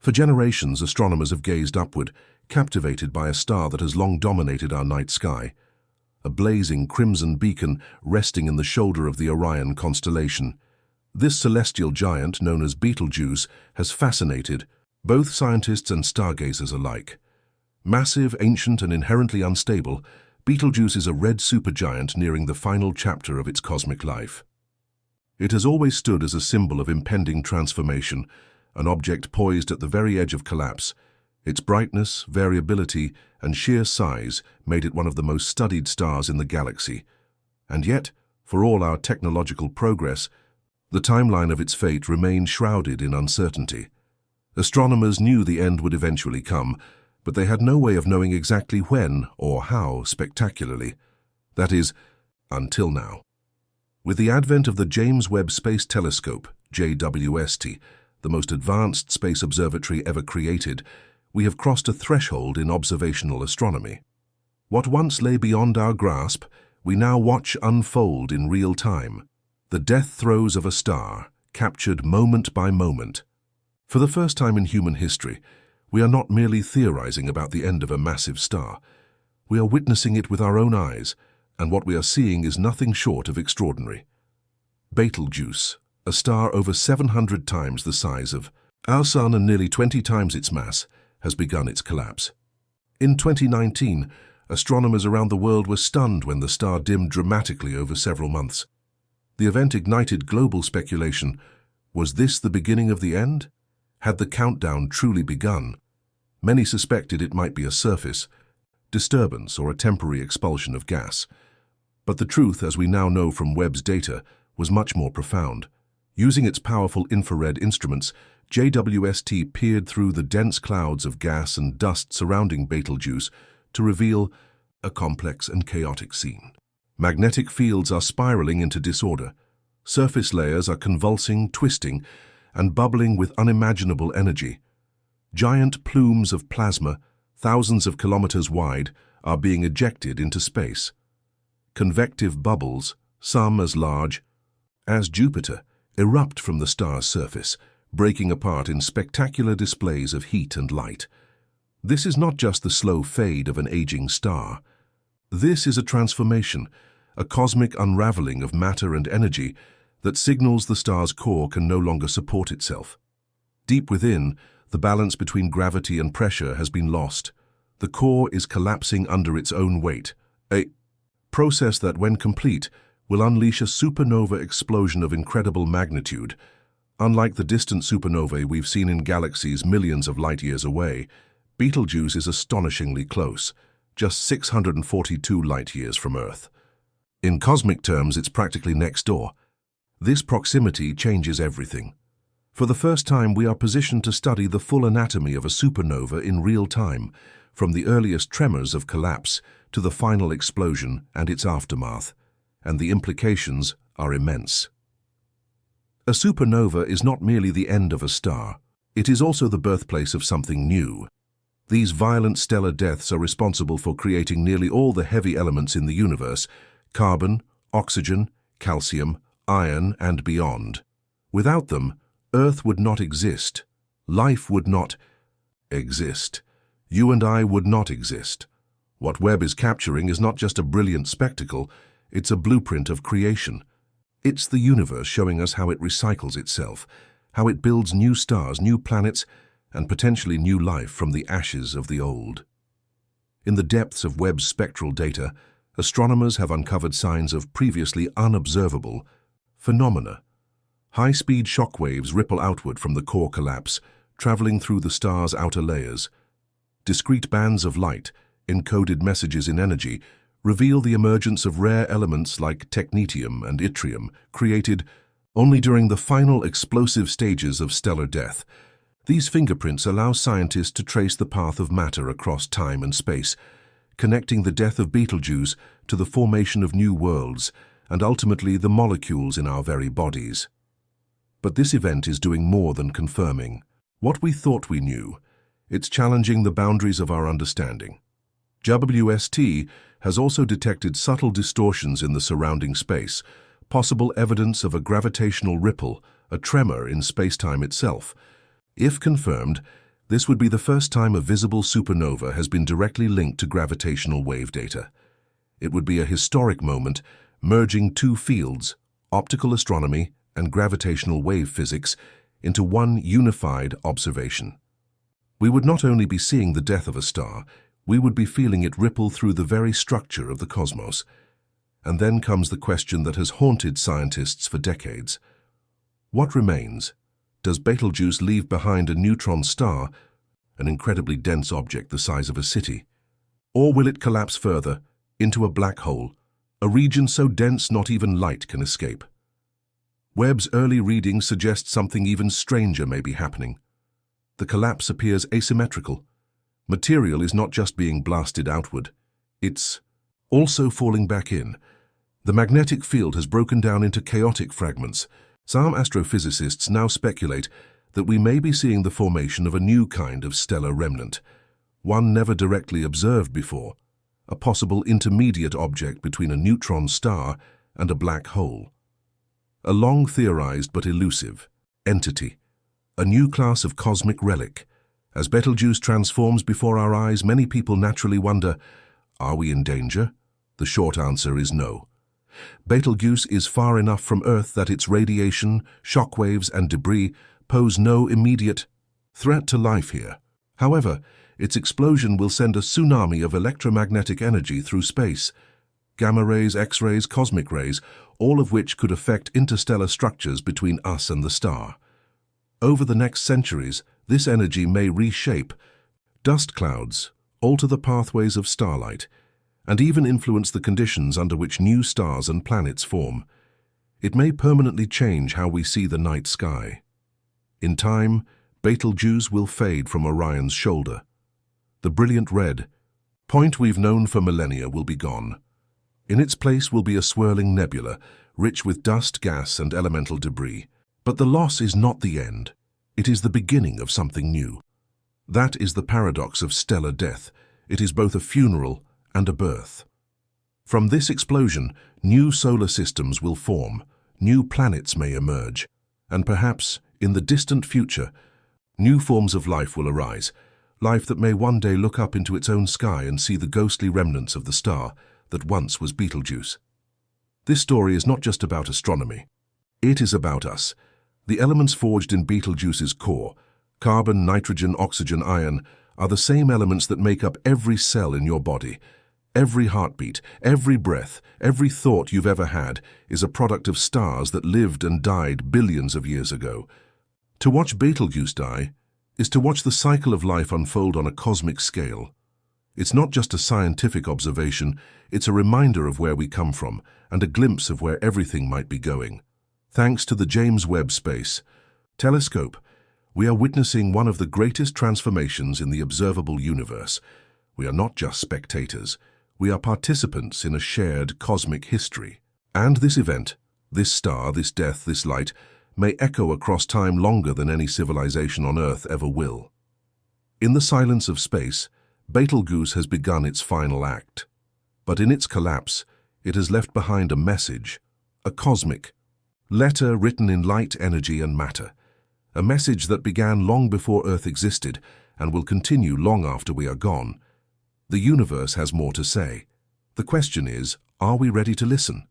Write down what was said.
For generations, astronomers have gazed upward, captivated by a star that has long dominated our night sky, a blazing crimson beacon resting in the shoulder of the Orion constellation. This celestial giant, known as Betelgeuse, has fascinated both scientists and stargazers alike. Massive, ancient, and inherently unstable, Betelgeuse is a red supergiant nearing the final chapter of its cosmic life. It has always stood as a symbol of impending transformation, an object poised at the very edge of collapse. Its brightness, variability, and sheer size made it one of the most studied stars in the galaxy. And yet, for all our technological progress, the timeline of its fate remained shrouded in uncertainty. Astronomers knew the end would eventually come, but they had no way of knowing exactly when or how spectacularly. That is, until now. With the advent of the James Webb Space Telescope, JWST, the most advanced space observatory ever created, we have crossed a threshold in observational astronomy. What once lay beyond our grasp, we now watch unfold in real time. The death throes of a star, captured moment by moment. For the first time in human history, we are not merely theorizing about the end of a massive star. We are witnessing it with our own eyes, and what we are seeing is nothing short of extraordinary. Betelgeuse, a star over 700 times the size of our Sun and nearly 20 times its mass, has begun its collapse. In 2019, astronomers around the world were stunned when the star dimmed dramatically over several months. The event ignited global speculation. Was this the beginning of the end? Had the countdown truly begun? Many suspected it might be a surface disturbance or a temporary expulsion of gas. But the truth, as we now know from Webb's data, was much more profound. Using its powerful infrared instruments, JWST peered through the dense clouds of gas and dust surrounding Betelgeuse to reveal a complex and chaotic scene. Magnetic fields are spiraling into disorder. Surface layers are convulsing, twisting, and bubbling with unimaginable energy. Giant plumes of plasma, thousands of kilometers wide, are being ejected into space. Convective bubbles, some as large as Jupiter, erupt from the star's surface, breaking apart in spectacular displays of heat and light. This is not just the slow fade of an aging star. This is a transformation, a cosmic unraveling of matter and energy that signals the star's core can no longer support itself. Deep within, the balance between gravity and pressure has been lost. The core is collapsing under its own weight, a process that, when complete, will unleash a supernova explosion of incredible magnitude. Unlike the distant supernovae we've seen in galaxies millions of light-years away, Betelgeuse is astonishingly close, just 642 light-years from Earth. In cosmic terms, it's practically next door. This proximity changes everything. For the first time, we are positioned to study the full anatomy of a supernova in real time, from the earliest tremors of collapse to the final explosion and its aftermath, and the implications are immense. A supernova is not merely the end of a star, it is also the birthplace of something new. These violent stellar deaths are responsible for creating nearly all the heavy elements in the universe: carbon, oxygen, calcium, iron, and beyond. Without them, Earth would not exist. Life would not exist. You and I would not exist. What Webb is capturing is not just a brilliant spectacle, it's a blueprint of creation. It's the universe showing us how it recycles itself, how it builds new stars, new planets, and potentially new life from the ashes of the old. In the depths of Webb's spectral data, astronomers have uncovered signs of previously unobservable phenomena. High-speed shock waves ripple outward from the core collapse, traveling through the star's outer layers. Discrete bands of light, encoded messages in energy, reveal the emergence of rare elements like technetium and yttrium, created only during the final explosive stages of stellar death. These fingerprints allow scientists to trace the path of matter across time and space, connecting the death of Betelgeuse to the formation of new worlds and ultimately the molecules in our very bodies. But this event is doing more than confirming what we thought we knew. It's challenging the boundaries of our understanding. JWST has also detected subtle distortions in the surrounding space, possible evidence of a gravitational ripple, a tremor in space-time itself. If confirmed, This would be the first time a visible supernova has been directly linked to gravitational wave data. It would be a historic moment, merging two fields, optical astronomy and gravitational wave physics, into one unified observation. We would not only be seeing the death of a star, we would be feeling it ripple through the very structure of the cosmos. And then comes the question that has haunted scientists for decades. What remains? Does Betelgeuse leave behind a neutron star, an incredibly dense object the size of a city? Or will it collapse further, into a black hole, a region so dense not even light can escape? Webb's early readings suggest something even stranger may be happening. The collapse appears asymmetrical. Material is not just being blasted outward, it's also falling back in. The magnetic field has broken down into chaotic fragments. Some astrophysicists now speculate that we may be seeing the formation of a new kind of stellar remnant, one never directly observed before, a possible intermediate object between a neutron star and a black hole. A long-theorized but elusive entity, a new class of cosmic relic. As Betelgeuse transforms before our eyes, many people naturally wonder, are we in danger? The short answer is no. Betelgeuse is far enough from Earth that its radiation, shockwaves, and debris pose no immediate threat to life here. However, its explosion will send a tsunami of electromagnetic energy through space. Gamma rays, X-rays, cosmic rays, all of which could affect interstellar structures between us and the star. Over the next centuries, this energy may reshape dust clouds, alter the pathways of starlight, and even influence the conditions under which new stars and planets form. It may permanently change how we see the night sky. In time, Betelgeuse will fade from Orion's shoulder. The brilliant red point we've known for millennia will be gone. In its place will be a swirling nebula, rich with dust, gas, and elemental debris. But the loss is not the end. It is the beginning of something new. That is the paradox of stellar death. It is both a funeral and a birth. From this explosion, new solar systems will form, new planets may emerge, and perhaps, in the distant future, new forms of life will arise, life that may one day look up into its own sky and see the ghostly remnants of the star that once was Betelgeuse. This story is not just about astronomy. It is about us. The elements forged in Betelgeuse's core, carbon, nitrogen, oxygen, iron, are the same elements that make up every cell in your body. Every heartbeat, every breath, every thought you've ever had is a product of stars that lived and died billions of years ago. To watch Betelgeuse die is to watch the cycle of life unfold on a cosmic scale. It's not just a scientific observation, it's a reminder of where we come from and a glimpse of where everything might be going. Thanks to the James Webb Space Telescope, we are witnessing one of the greatest transformations in the observable universe. We are not just spectators. We are participants in a shared cosmic history. And this event, this star, this death, this light, may echo across time longer than any civilization on Earth ever will. In the silence of space, Betelgeuse has begun its final act. But in its collapse, it has left behind a message, a cosmic letter written in light, energy, and matter. A message that began long before Earth existed and will continue long after we are gone. The universe has more to say. The question is, are we ready to listen?